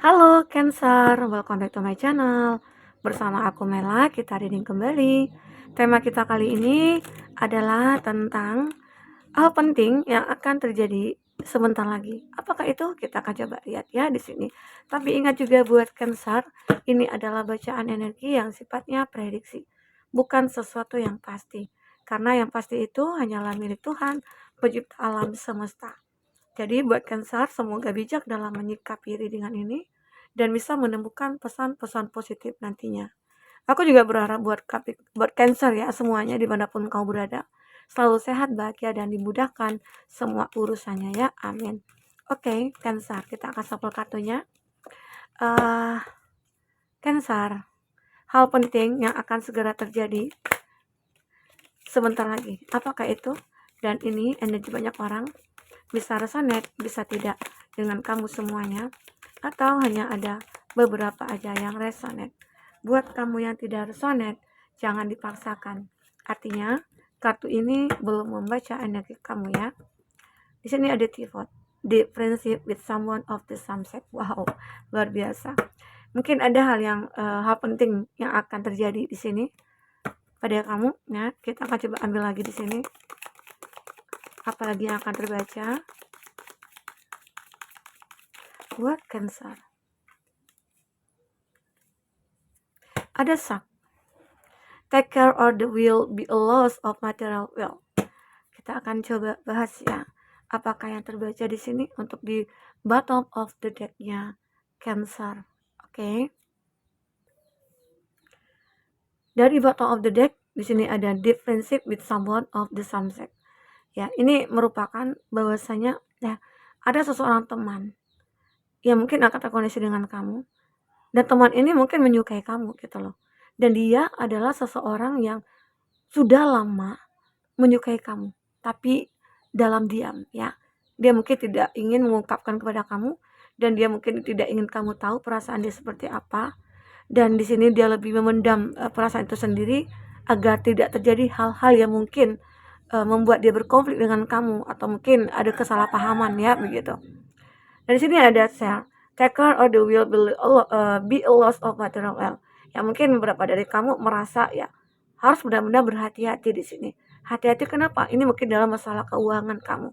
Halo Cancer, welcome back to my channel. Bersama aku Mela, kita reading kembali. Tema kita kali ini adalah tentang hal penting yang akan terjadi sebentar lagi. Apakah itu? Kita akan coba lihat ya di sini. Tapi ingat juga buat Cancer, ini adalah bacaan energi yang sifatnya prediksi, bukan sesuatu yang pasti. Karena yang pasti itu hanyalah milik Tuhan, pencipta alam semesta. Jadi buat Cancer, semoga bijak dalam menyikapi readingan ini dan bisa menemukan pesan-pesan positif nantinya. Aku juga berharap buat Cancer ya semuanya dimanapun kau berada. Selalu sehat, bahagia, dan dimudahkan semua urusannya ya. Amin. Oke, Cancer, kita akan shuffle kartunya. Uh, Cancer, hal penting yang akan segera terjadi sebentar lagi. Apakah itu? Dan ini energi banyak orang. Bisa resonate, bisa tidak dengan kamu semuanya, atau hanya ada beberapa aja yang resonate. Buat kamu yang tidak resonate, jangan dipaksakan. Artinya, kartu ini belum membaca energi kamu ya. Di sini ada pivot, the friendship with someone of the same sex. Wow, luar biasa. Mungkin ada hal penting yang akan terjadi di sini pada kamu ya. Kita akan coba ambil lagi di sini. Apalagi yang akan terbaca buat Cancer. Ada sak. Take care or there will be a loss of material wealth. Kita akan coba bahas ya, apakah yang terbaca di sini untuk di bottom of the deck-nya Cancer. Oke. Dari bottom of the deck di sini ada deep friendship with someone of the same sex. Ya, ini merupakan bahwasanya ya ada seseorang teman yang mungkin akan terkoneksi dengan kamu. Dan teman ini mungkin menyukai kamu gitu loh. Dan dia adalah seseorang yang sudah lama menyukai kamu, tapi dalam diam ya. Dia mungkin tidak ingin mengungkapkan kepada kamu dan dia mungkin tidak ingin kamu tahu perasaan dia seperti apa. Dan di sini dia lebih memendam perasaan itu sendiri agar tidak terjadi hal-hal yang mungkin membuat dia berkonflik dengan kamu atau mungkin ada kesalahpahaman ya begitu. Dan di sini ada share, take care or there will be a loss of material wealth. Ya mungkin beberapa dari kamu merasa ya harus benar-benar berhati-hati di sini. Hati-hati kenapa? Ini mungkin dalam masalah keuangan kamu.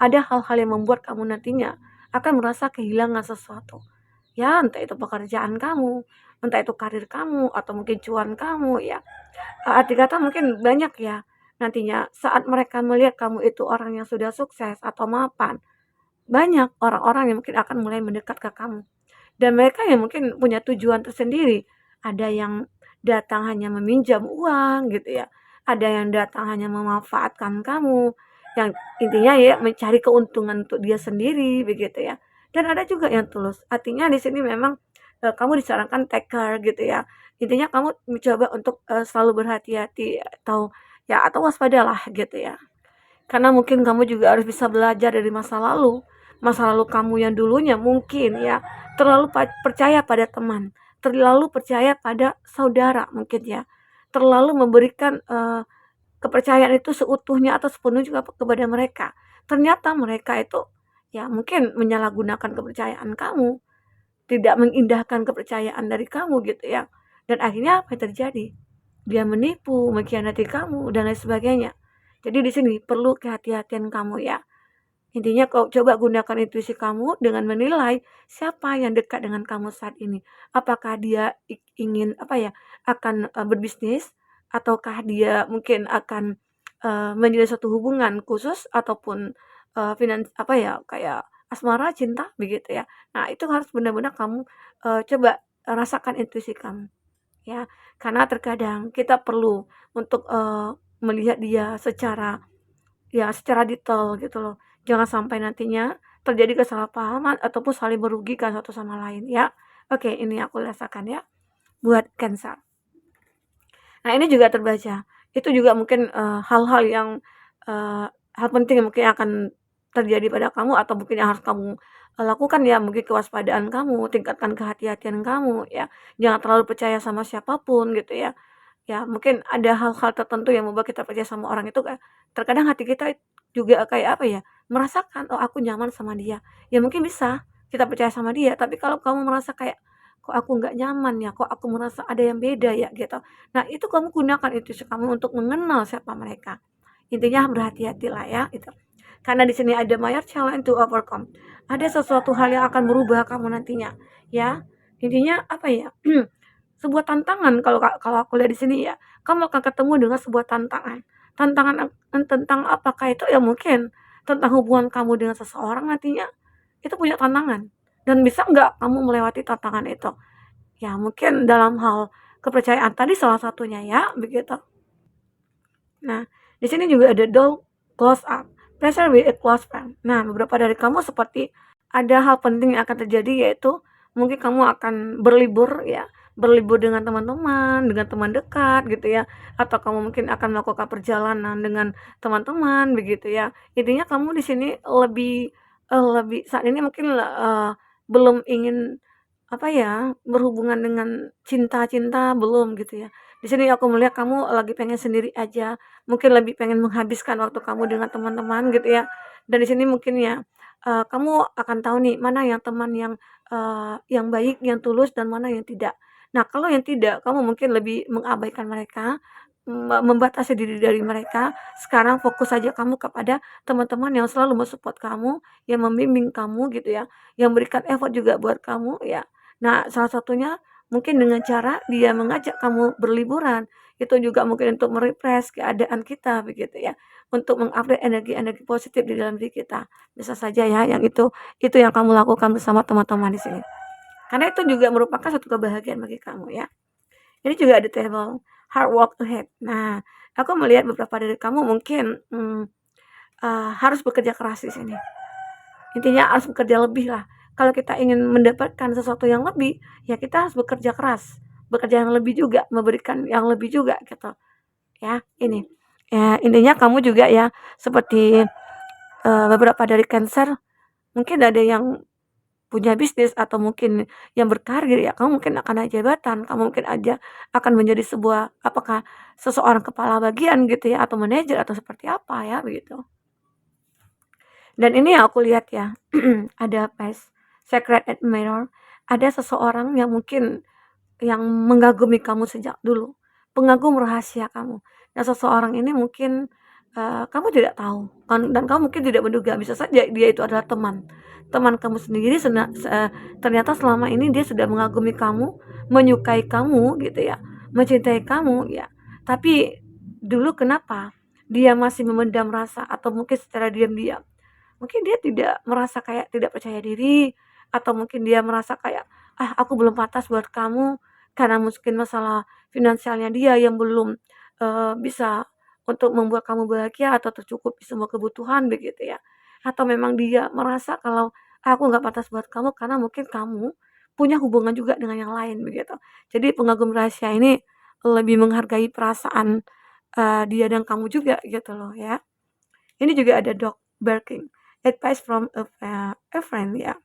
Ada hal-hal yang membuat kamu nantinya akan merasa kehilangan sesuatu. Ya, entah itu pekerjaan kamu, entah itu karir kamu, atau mungkin cuan kamu ya. Arti kata mungkin banyak ya. Nantinya saat mereka melihat kamu itu orang yang sudah sukses atau mapan, banyak orang-orang yang mungkin akan mulai mendekat ke kamu. Dan mereka yang mungkin punya tujuan tersendiri. Ada yang datang hanya meminjam uang gitu ya. Ada yang datang hanya memanfaatkan kamu. Yang intinya ya mencari keuntungan untuk dia sendiri begitu ya. Dan ada juga yang tulus. Artinya di sini memang kamu disarankan take care gitu ya. Intinya kamu mencoba untuk selalu berhati-hati atau waspadalah gitu ya. Karena mungkin kamu juga harus bisa belajar dari masa lalu. Masa lalu kamu yang dulunya mungkin ya terlalu percaya pada teman, terlalu percaya pada saudara mungkin ya. Terlalu memberikan kepercayaan itu seutuhnya atau sepenuhnya juga kepada mereka. Ternyata mereka itu ya mungkin menyalahgunakan kepercayaan kamu, tidak mengindahkan kepercayaan dari kamu gitu ya. Dan akhirnya apa yang terjadi? Dia menipu, mengkhianati kamu dan lain sebagainya. Jadi di sini perlu kehati-hatian kamu ya. Intinya kau coba gunakan intuisi kamu dengan menilai siapa yang dekat dengan kamu saat ini. Apakah dia ingin akan berbisnis ataukah dia mungkin akan menjalin suatu hubungan khusus ataupun kayak asmara, cinta begitu ya. Nah, itu harus benar-benar kamu coba rasakan intuisi kamu ya. Karena terkadang kita perlu untuk melihat dia secara detail gitu loh. Jangan sampai nantinya terjadi kesalahpahaman ataupun saling merugikan satu sama lain ya. Oke, ini aku rasakan ya buat Cancer. Nah, ini juga terbaca. Itu juga mungkin hal-hal yang hal penting yang mungkin akan terjadi pada kamu atau mungkin yang harus kamu lakukan ya, mungkin kewaspadaan kamu, tingkatkan kehati-hatian kamu ya. Jangan terlalu percaya sama siapapun gitu ya. Ya, mungkin ada hal-hal tertentu yang membuat kita percaya sama orang itu terkadang hati kita juga kayak merasakan, "Oh, aku nyaman sama dia." Ya mungkin bisa, kita percaya sama dia. Tapi kalau kamu merasa kayak, "Kok aku nggak nyaman ya? Kok aku merasa ada yang beda ya?" Gitu. Nah, itu kamu gunakan intuisi kamu untuk mengenal siapa mereka. Intinya berhati-hatilah ya, itu. Karena di sini ada mayor challenge to overcome. Ada sesuatu hal yang akan merubah kamu nantinya, ya. Intinya apa ya? Sebuah tantangan kalau kalau aku lihat di sini ya, kamu akan ketemu dengan sebuah tantangan. Tantangan tentang apakah itu ya mungkin tentang hubungan kamu dengan seseorang nantinya itu punya tantangan dan bisa nggak kamu melewati tantangan itu. Ya mungkin dalam hal kepercayaan tadi salah satunya ya, begitu. Nah, di sini juga ada door close up, pressure with a close friend. Nah, beberapa dari kamu seperti ada hal penting yang akan terjadi yaitu mungkin kamu akan berlibur ya, berlibur dengan teman-teman, dengan teman dekat gitu ya, atau kamu mungkin akan melakukan perjalanan dengan teman-teman begitu ya. Intinya kamu di sini lebih lebih saat ini mungkin belum ingin apa ya, berhubungan dengan cinta-cinta belum gitu ya. Di sini aku melihat kamu lagi pengen sendiri aja, mungkin lebih pengen menghabiskan waktu kamu dengan teman-teman gitu ya. Dan di sini mungkin ya, kamu akan tahu nih mana yang teman yang baik, yang tulus dan mana yang tidak. Nah, kalau yang tidak, kamu mungkin lebih mengabaikan mereka, membatasi diri dari mereka. Sekarang fokus saja kamu kepada teman-teman yang selalu men-support kamu, yang membimbing kamu gitu ya, yang berikan effort juga buat kamu ya. Nah, salah satunya mungkin dengan cara dia mengajak kamu berliburan, itu juga mungkin untuk keadaan kita begitu ya, untuk meng-upgrade energi-energi positif di dalam diri kita. Bisa saja ya yang itu yang kamu lakukan bersama teman-teman di sini. Karena itu juga merupakan satu kebahagiaan bagi kamu ya. Ini juga ada table hard work ahead. Nah, aku melihat beberapa dari kamu mungkin, harus bekerja keras di sini. Intinya harus bekerja lebih lah. Kalau kita ingin mendapatkan sesuatu yang lebih, ya kita harus bekerja keras, bekerja yang lebih juga, memberikan yang lebih juga gitu, ya. Ini, ya intinya kamu juga ya seperti, beberapa dari Cancer mungkin ada yang punya bisnis atau mungkin yang berkarir ya, kamu mungkin akan naik jabatan, kamu mungkin aja akan menjadi sebuah apakah seseorang kepala bagian gitu ya atau manajer atau seperti apa ya, begitu. Dan ini yang aku lihat ya, ada past secret admirer, ada seseorang yang mungkin yang mengagumi kamu sejak dulu, pengagum rahasia kamu. Nah, seseorang ini mungkin, kamu tidak tahu dan kamu mungkin tidak menduga, bisa saja dia itu adalah teman. Teman kamu sendiri ternyata selama ini dia sudah mengagumi kamu, menyukai kamu gitu ya, mencintai kamu ya. Tapi dulu kenapa dia masih memendam rasa atau mungkin secara diam-diam. Mungkin dia tidak merasa kayak tidak percaya diri, atau mungkin dia merasa kayak, "Ah, aku belum pantas buat kamu," karena mungkin masalah finansialnya dia yang belum, bisa untuk membuat kamu bahagia atau tercukupi semua kebutuhan begitu ya. Atau memang dia merasa kalau, "Aku nggak pantas buat kamu," karena mungkin kamu punya hubungan juga dengan yang lain begitu. Jadi pengagum rahasia ini lebih menghargai perasaan, dia dan kamu juga gitu loh ya. Ini juga ada dog barking, advice from a friend ya.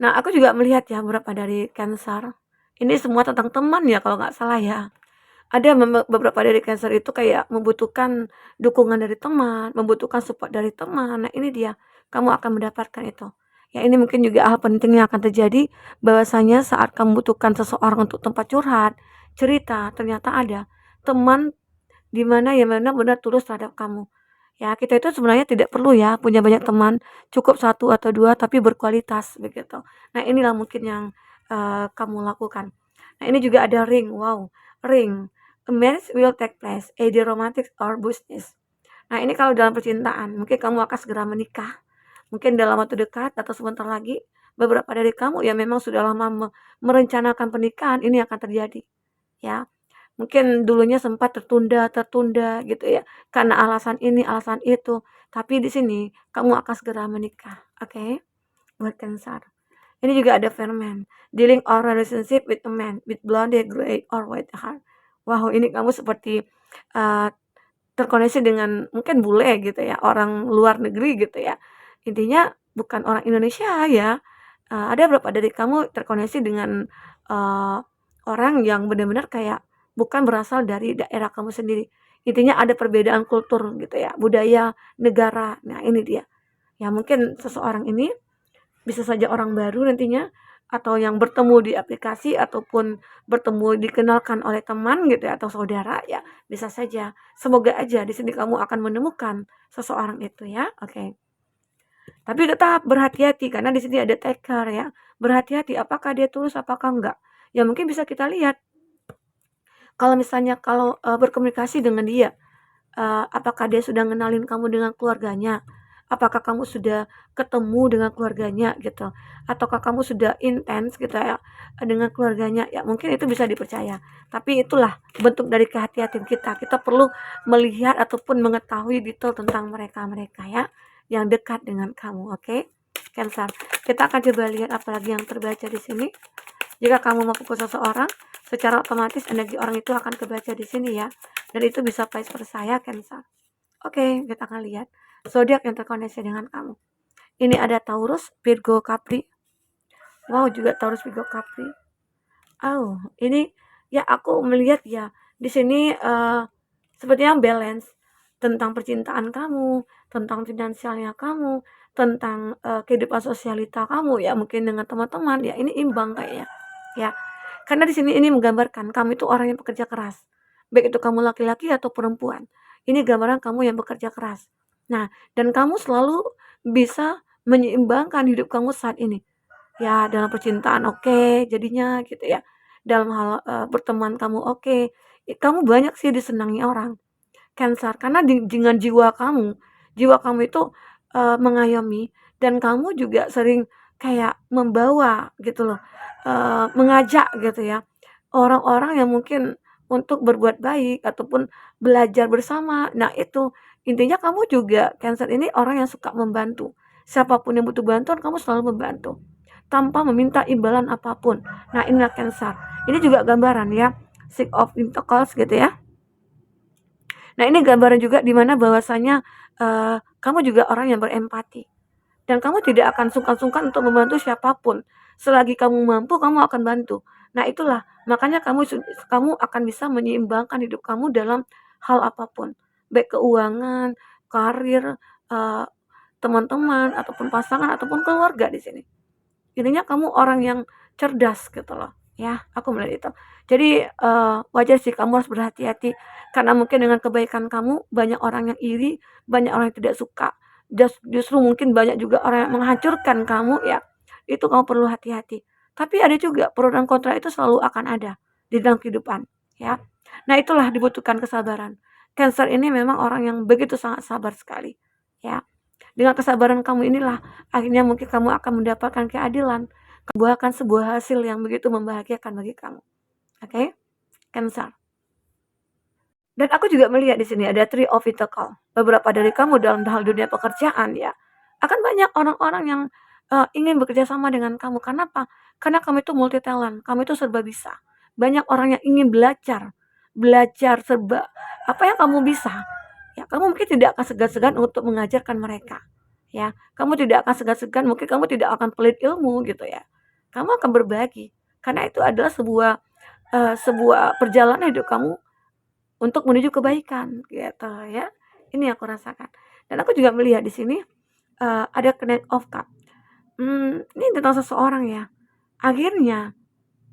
Nah, aku juga melihat ya beberapa dari Cancer. Ini semua tentang teman ya kalau nggak salah ya. Ada beberapa dari Cancer itu kayak membutuhkan dukungan dari teman, membutuhkan support dari teman. Nah, ini dia, kamu akan mendapatkan itu. Ya, ini mungkin juga hal penting yang akan terjadi bahwasanya saat kamu membutuhkan seseorang untuk tempat curhat, cerita, ternyata ada teman di mana yang benar-benar tulus terhadap kamu. Ya, kita itu sebenarnya tidak perlu ya punya banyak teman, cukup satu atau 2 tapi berkualitas begitu. Nah, inilah mungkin yang, kamu lakukan. Nah, ini juga ada ring, wow, ring, a marriage will take place, either romantic or business. Nah, ini kalau dalam percintaan, mungkin kamu akan segera menikah, mungkin dalam waktu dekat atau sebentar lagi. Beberapa dari kamu yang memang sudah lama merencanakan pernikahan, ini akan terjadi, ya. Mungkin dulunya sempat tertunda gitu ya, karena alasan ini, alasan itu, tapi di sini kamu akan segera menikah, oke? Buat Cancer. Ini juga ada Verman, dealing or relationship with a man with blonde, gray, or white hair. Wow, ini kamu seperti, eee, terkoneksi dengan mungkin bule gitu ya, orang luar negeri gitu ya. Intinya bukan orang Indonesia ya, ada beberapa dari kamu terkoneksi dengan, eee, orang yang benar-benar kayak bukan berasal dari daerah kamu sendiri. Intinya ada perbedaan kultur gitu ya, budaya, negara. Nah, ini dia. Ya mungkin seseorang ini bisa saja orang baru nantinya, atau yang bertemu di aplikasi, ataupun bertemu dikenalkan oleh teman gitu ya, atau saudara ya, bisa saja. Semoga aja di sini kamu akan menemukan seseorang itu ya, oke. Tapi tetap berhati-hati karena di sini ada taker ya, berhati-hati apakah dia tulus apakah enggak. Ya mungkin bisa kita lihat, kalau misalnya berkomunikasi dengan dia, apakah dia sudah ngenalin kamu dengan keluarganya? Apakah kamu sudah ketemu dengan keluarganya gitu? Ataukah kamu sudah intens gitu ya dengan keluarganya? Ya mungkin itu bisa dipercaya. Tapi itulah bentuk dari kehati-hatian kita. Kita perlu melihat ataupun mengetahui detail tentang mereka-mereka ya yang dekat dengan kamu, oke? Cancer. Kita akan coba lihat apalagi yang terbaca di sini. Jika kamu memfokus seseorang, secara otomatis energi orang itu akan kebaca di sini ya. Dan itu bisa vice versa ya, Cancer. Oke, kita akan lihat zodiak yang terkoneksi dengan kamu. Ini ada Taurus, Virgo, Capri. Wow, juga Taurus, Virgo, Capri. Oh, ini ya aku melihat ya di sini sepertinya balance tentang percintaan kamu, tentang finansialnya kamu, tentang kehidupan sosialita kamu ya mungkin dengan teman-teman ya ini imbang kayaknya ya. Karena di sini ini menggambarkan kamu itu orang yang bekerja keras. Baik itu kamu laki-laki atau perempuan. Ini gambaran kamu yang bekerja keras. Nah, dan kamu selalu bisa menyeimbangkan hidup kamu saat ini. Ya, dalam percintaan oke, jadinya gitu ya. Dalam hal berteman kamu oke. Kamu banyak sih disenangi orang. Cancer karena dengan jiwa kamu itu mengayomi dan kamu juga sering kayak membawa gitu loh, mengajak gitu ya, orang-orang yang mungkin untuk berbuat baik ataupun belajar bersama. Nah itu, intinya kamu juga Cancer ini orang yang suka membantu. Siapapun yang butuh bantuan kamu selalu membantu, tanpa meminta imbalan apapun. Nah inilah Cancer. Ini juga gambaran ya, Six of Pentacles gitu ya. Nah ini gambaran juga di mana bahwasanya kamu juga orang yang berempati dan kamu tidak akan sungkan-sungkan untuk membantu siapapun. Selagi kamu mampu, kamu akan bantu. Nah itulah makanya kamu akan bisa menyeimbangkan hidup kamu dalam hal apapun, baik keuangan, karir, eee, teman-teman, ataupun pasangan, ataupun keluarga di sini. Intinya kamu orang yang cerdas gitu loh, ya, aku melihat itu. Jadi, wajar sih kamu harus berhati-hati, karena mungkin dengan kebaikan kamu banyak orang yang iri, banyak orang yang tidak suka, justru mungkin banyak juga orang yang menghancurkan kamu ya, itu kamu perlu hati-hati. Tapi ada juga pro dan kontra itu selalu akan ada di dalam kehidupan, ya. Nah itulah dibutuhkan kesabaran. Cancer ini memang orang yang begitu sangat sabar sekali, ya. Dengan kesabaran kamu inilah, akhirnya mungkin kamu akan mendapatkan keadilan, membuahkan sebuah hasil yang begitu membahagiakan bagi kamu. Oke? Cancer. Dan aku juga melihat di sini ada Three of Pentacles. Beberapa dari kamu dalam hal dunia pekerjaan ya, akan banyak orang-orang yang ingin bekerja sama dengan kamu. Kenapa? Karena kamu itu multi talent, kamu itu serba bisa. Banyak orang yang ingin belajar, belajar serba apa yang kamu bisa. Ya, kamu mungkin tidak akan segan-segan untuk mengajarkan mereka. Ya, kamu tidak akan segan-segan, mungkin kamu tidak akan pelit ilmu gitu ya. Kamu akan berbagi. Karena itu adalah sebuah perjalanan hidup kamu untuk menuju kebaikan gitu ya. Ini yang aku rasakan. Dan aku juga melihat di sini ada Knight of Cup. Ini tentang seseorang ya. Akhirnya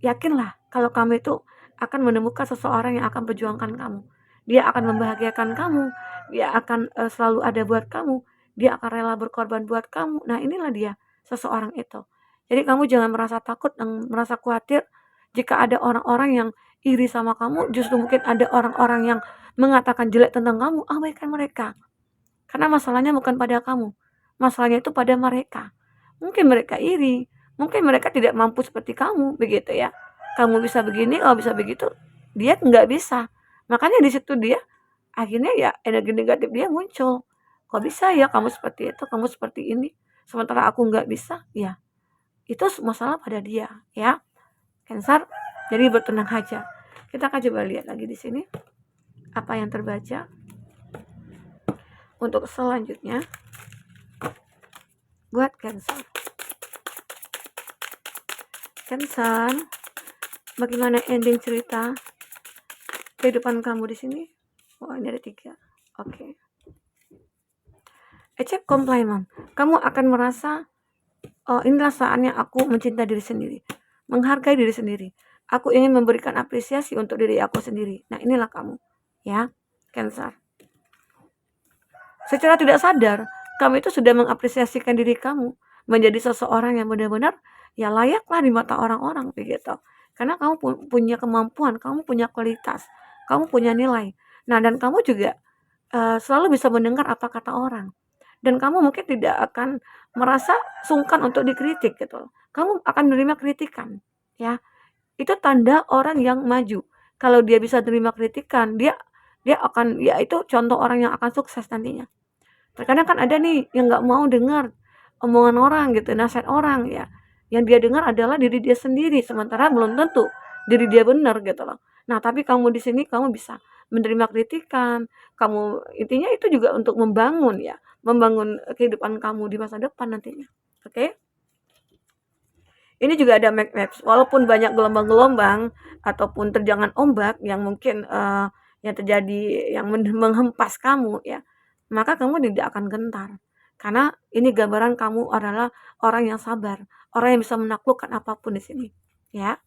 yakinlah kalau kamu itu akan menemukan seseorang yang akan perjuangkan kamu. Dia akan membahagiakan kamu, dia akan selalu ada buat kamu, dia akan rela berkorban buat kamu. Nah, inilah dia, seseorang itu. Jadi kamu jangan merasa takut dan merasa khawatir jika ada orang-orang yang iri sama kamu, justru mungkin ada orang-orang yang mengatakan jelek tentang kamu, abaikan mereka. Karena masalahnya bukan pada kamu, masalahnya itu pada mereka. Mungkin mereka iri, mungkin mereka tidak mampu seperti kamu, begitu ya. Kamu bisa begini, kamu bisa begitu, dia nggak bisa. Makanya di situ dia akhirnya ya energi negatif dia muncul. Kok bisa ya kamu seperti itu, kamu seperti ini, sementara aku nggak bisa? Ya, itu masalah pada dia, ya. Cancer, jadi bertenang aja. Kita akan coba lihat lagi di sini apa yang terbaca untuk selanjutnya buat Cancer. Cancer, bagaimana ending cerita kehidupan kamu di sini? Oh, ini ada 3. Oke. Accept compliment. Kamu akan merasa oh inilah saatnya aku mencintai diri sendiri, menghargai diri sendiri. Aku ingin memberikan apresiasi untuk diri aku sendiri. Nah, inilah kamu, ya, Cancer. Secara tidak sadar, kamu itu sudah mengapresiasikan diri kamu menjadi seseorang yang benar-benar ya layaklah di mata orang-orang begitu. Karena kamu punya kemampuan, kamu punya kualitas, kamu punya nilai. Nah, dan kamu juga selalu bisa mendengar apa kata orang. Dan kamu mungkin tidak akan merasa sungkan untuk dikritik gitu. Kamu akan menerima kritikan, ya. Itu tanda orang yang maju. Kalau dia bisa terima kritikan, dia dia akan ya itu contoh orang yang akan sukses nantinya. Terkadang kan ada nih yang nggak mau dengar omongan orang gitu, nasihat orang ya. Yang dia dengar adalah diri dia sendiri, sementara belum tentu diri dia benar gitu loh. Nah, tapi kamu di sini kamu bisa menerima kritikan, kamu intinya itu juga untuk membangun ya, membangun kehidupan kamu di masa depan nantinya. Oke? Ini juga ada maps, walaupun banyak gelombang-gelombang ataupun terjangan ombak yang mungkin yang terjadi yang menghempas kamu ya, maka kamu tidak akan gentar. Karena ini gambaran kamu adalah orang yang sabar, orang yang bisa menaklukkan apapun di sini. Ya,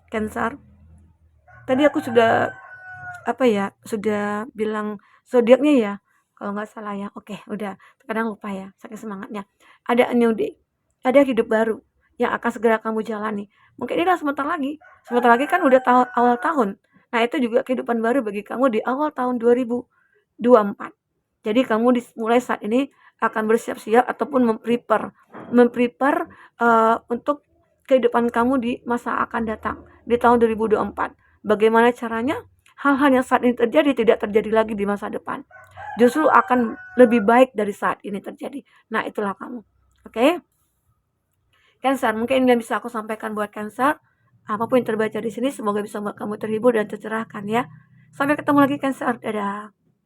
Cancer. Tadi aku sudah apa ya, sudah bilang zodiaknya ya, kalau nggak salah ya. Oke, udah. Kadang lupa ya, saking semangatnya. Ada a new day, ada hidup baru yang akan segera kamu jalani. Mungkin ini sebentar lagi kan udah awal tahun. Nah, itu juga kehidupan baru bagi kamu di awal tahun 2024. Jadi kamu mulai saat ini akan bersiap-siap ataupun memprepare untuk kehidupan kamu di masa akan datang di tahun 2024. Bagaimana caranya? Hal-hal yang saat ini terjadi tidak terjadi lagi di masa depan. Justru akan lebih baik dari saat ini terjadi. Nah, itulah kamu. Oke? Cancer, mungkin ini yang bisa aku sampaikan buat Cancer. Apapun yang terbaca di sini, semoga bisa membuat kamu terhibur dan tercerahkan ya. Sampai ketemu lagi Cancer. Dadah.